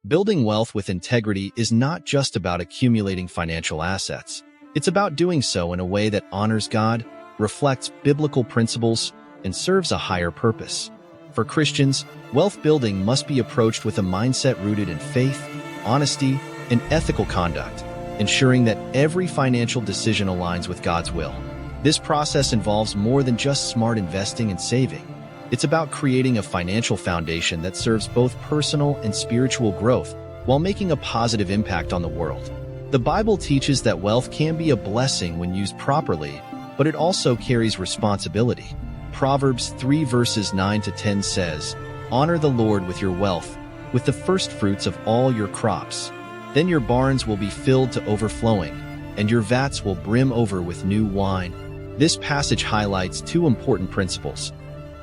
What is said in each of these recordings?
Building wealth with integrity is not just about accumulating financial assets. It's about doing so in a way that honors God, reflects biblical principles, and serves a higher purpose. For Christians, wealth building must be approached with a mindset rooted in faith, honesty, and ethical conduct, ensuring that every financial decision aligns with God's will. This process involves more than just smart investing and saving. It's about creating a financial foundation that serves both personal and spiritual growth while making a positive impact on the world. The Bible teaches that wealth can be a blessing when used properly, but it also carries responsibility. Proverbs 3 verses 9 to 10 says, "Honor the Lord with your wealth, with the first fruits of all your crops. Then your barns will be filled to overflowing, and your vats will brim over with new wine." This passage highlights two important principles: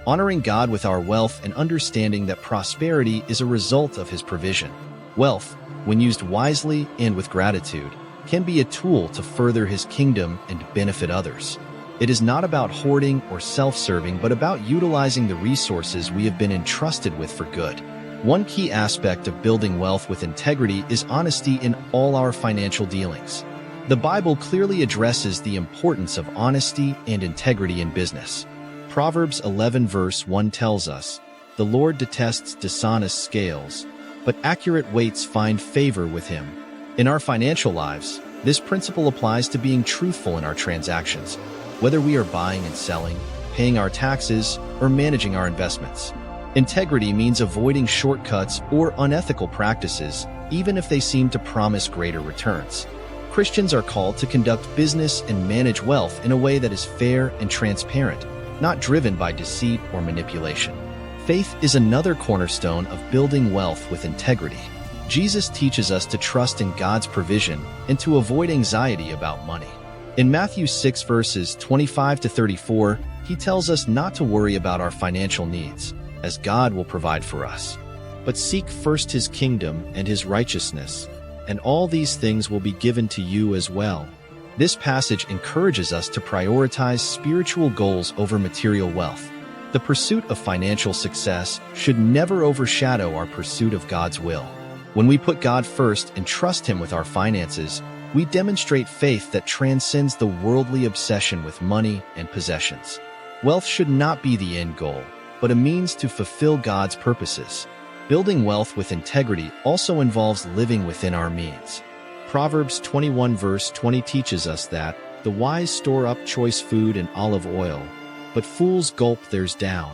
honoring God with our wealth and understanding that prosperity is a result of His provision. Wealth, when used wisely and with gratitude, can be a tool to further His kingdom and benefit others. It is not about hoarding or self-serving, but about utilizing the resources we have been entrusted with for good. One key aspect of building wealth with integrity is honesty in all our financial dealings. The Bible clearly addresses the importance of honesty and integrity in business. Proverbs 11 verse 1 tells us, "The Lord detests dishonest scales, but accurate weights find favor with Him." In our financial lives, this principle applies to being truthful in our transactions, whether we are buying and selling, paying our taxes, or managing our investments. Integrity means avoiding shortcuts or unethical practices, even if they seem to promise greater returns. Christians are called to conduct business and manage wealth in a way that is fair and transparent, not driven by deceit or manipulation. Faith is another cornerstone of building wealth with integrity. Jesus teaches us to trust in God's provision and to avoid anxiety about money. In Matthew 6 verses 25 to 34, He tells us not to worry about our financial needs, as God will provide for us. But seek first His kingdom and His righteousness, and all these things will be given to you as well. This passage encourages us to prioritize spiritual goals over material wealth. The pursuit of financial success should never overshadow our pursuit of God's will. When we put God first and trust Him with our finances, we demonstrate faith that transcends the worldly obsession with money and possessions. Wealth should not be the end goal, but a means to fulfill God's purposes. Building wealth with integrity also involves living within our means. Proverbs 21 verse 20 teaches us that the wise store up choice food and olive oil, but fools gulp theirs down.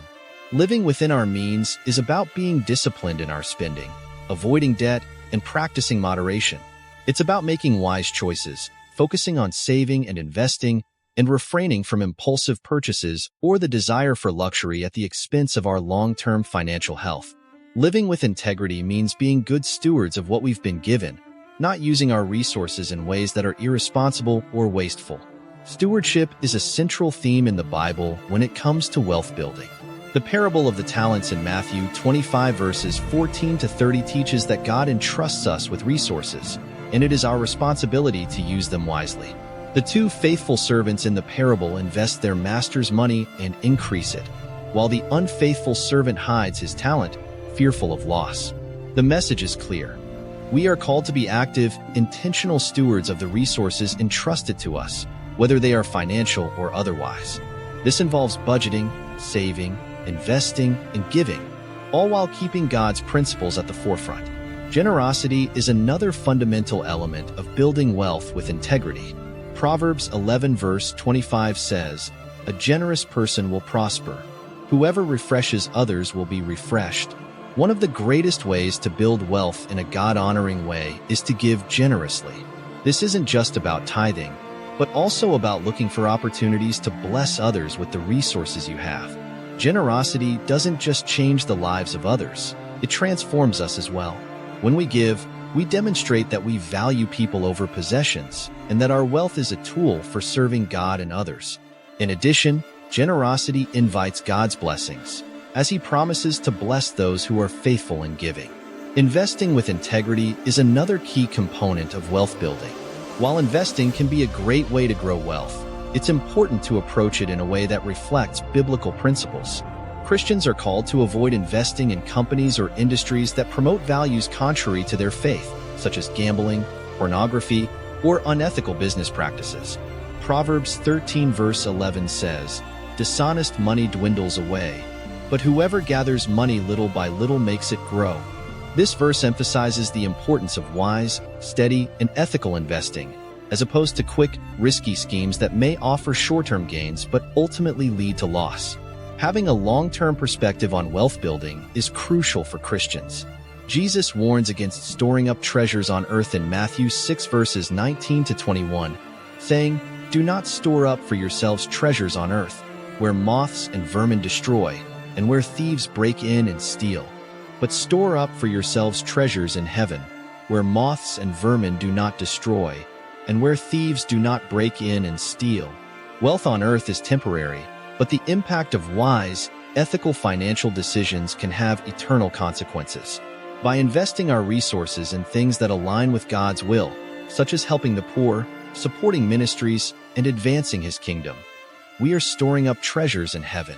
Living within our means is about being disciplined in our spending, avoiding debt, and practicing moderation. It's about making wise choices, focusing on saving and investing, and refraining from impulsive purchases or the desire for luxury at the expense of our long-term financial health. Living with integrity means being good stewards of what we've been given, not using our resources in ways that are irresponsible or wasteful. Stewardship is a central theme in the Bible when it comes to wealth building. The parable of the talents in Matthew 25 verses 14 to 30 teaches that God entrusts us with resources, and it is our responsibility to use them wisely. The two faithful servants in the parable invest their master's money and increase it, while the unfaithful servant hides his talent, fearful of loss. The message is clear. We are called to be active, intentional stewards of the resources entrusted to us, whether they are financial or otherwise. This involves budgeting, saving, investing, and giving, all while keeping God's principles at the forefront. Generosity is another fundamental element of building wealth with integrity. Proverbs 11 verse 25 says, "A generous person will prosper. Whoever refreshes others will be refreshed." One of the greatest ways to build wealth in a God-honoring way is to give generously. This isn't just about tithing, but also about looking for opportunities to bless others with the resources you have. Generosity doesn't just change the lives of others, it transforms us as well. When we give, we demonstrate that we value people over possessions and that our wealth is a tool for serving God and others. In addition, generosity invites God's blessings, as He promises to bless those who are faithful in giving. Investing with integrity is another key component of wealth building. While investing can be a great way to grow wealth, it's important to approach it in a way that reflects biblical principles. Christians are called to avoid investing in companies or industries that promote values contrary to their faith, such as gambling, pornography, or unethical business practices. Proverbs 13 verse 11 says, "Dishonest money dwindles away, but whoever gathers money little by little makes it grow." This verse emphasizes the importance of wise, steady, and ethical investing, as opposed to quick, risky schemes that may offer short-term gains but ultimately lead to loss. Having a long-term perspective on wealth building is crucial for Christians. Jesus warns against storing up treasures on earth in Matthew 6 verses 19 to 21, saying, "Do not store up for yourselves treasures on earth, where moths and vermin destroy, and where thieves break in and steal. But store up for yourselves treasures in heaven, where moths and vermin do not destroy, and where thieves do not break in and steal." Wealth on earth is temporary, but the impact of wise, ethical financial decisions can have eternal consequences. By investing our resources in things that align with God's will, such as helping the poor, supporting ministries, and advancing His kingdom, we are storing up treasures in heaven.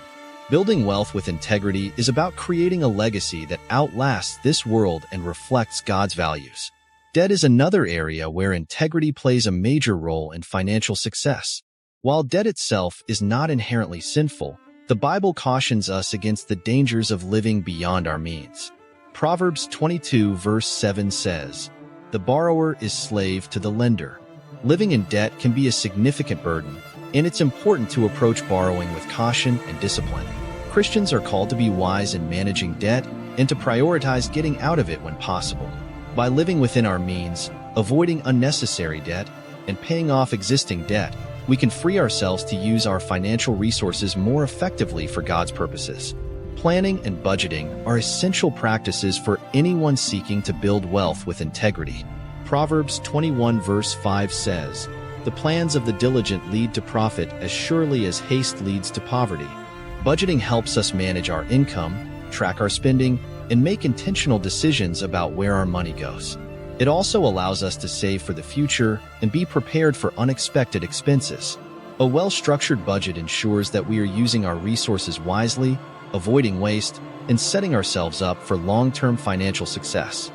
Building wealth with integrity is about creating a legacy that outlasts this world and reflects God's values. Debt is another area where integrity plays a major role in financial success. While debt itself is not inherently sinful, the Bible cautions us against the dangers of living beyond our means. Proverbs 22 verse 7 says, "The borrower is slave to the lender." Living in debt can be a significant burden, and it's important to approach borrowing with caution and discipline. Christians are called to be wise in managing debt and to prioritize getting out of it when possible. By living within our means, avoiding unnecessary debt, and paying off existing debt, we can free ourselves to use our financial resources more effectively for God's purposes. Planning and budgeting are essential practices for anyone seeking to build wealth with integrity. Proverbs 21 verse 5 says, "The plans of the diligent lead to profit as surely as haste leads to poverty." Budgeting helps us manage our income, track our spending, and make intentional decisions about where our money goes. It also allows us to save for the future and be prepared for unexpected expenses. A well-structured budget ensures that we are using our resources wisely, avoiding waste, and setting ourselves up for long-term financial success.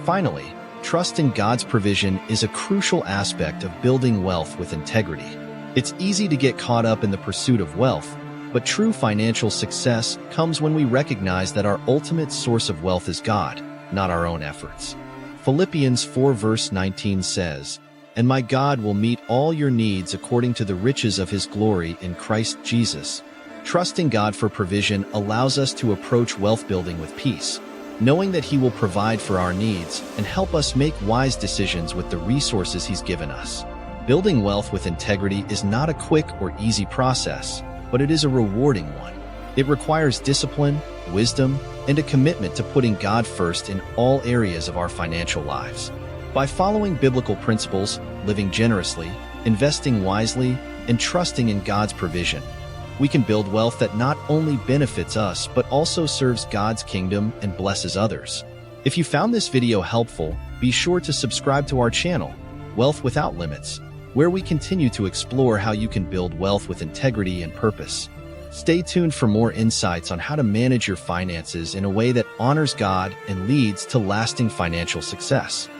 Finally, trust in God's provision is a crucial aspect of building wealth with integrity. It's easy to get caught up in the pursuit of wealth, but true financial success comes when we recognize that our ultimate source of wealth is God, not our own efforts. Philippians 4 verse 19 says, "And my God will meet all your needs according to the riches of His glory in Christ Jesus." Trusting God for provision allows us to approach wealth building with peace, knowing that He will provide for our needs and help us make wise decisions with the resources He's given us. Building wealth with integrity is not a quick or easy process, but it is a rewarding one. It requires discipline, wisdom, and a commitment to putting God first in all areas of our financial lives. By following biblical principles, living generously, investing wisely, and trusting in God's provision, we can build wealth that not only benefits us but also serves God's kingdom and blesses others. If you found this video helpful, be sure to subscribe to our channel, Wealth Without Limits, where we continue to explore how you can build wealth with integrity and purpose. Stay tuned for more insights on how to manage your finances in a way that honors God and leads to lasting financial success.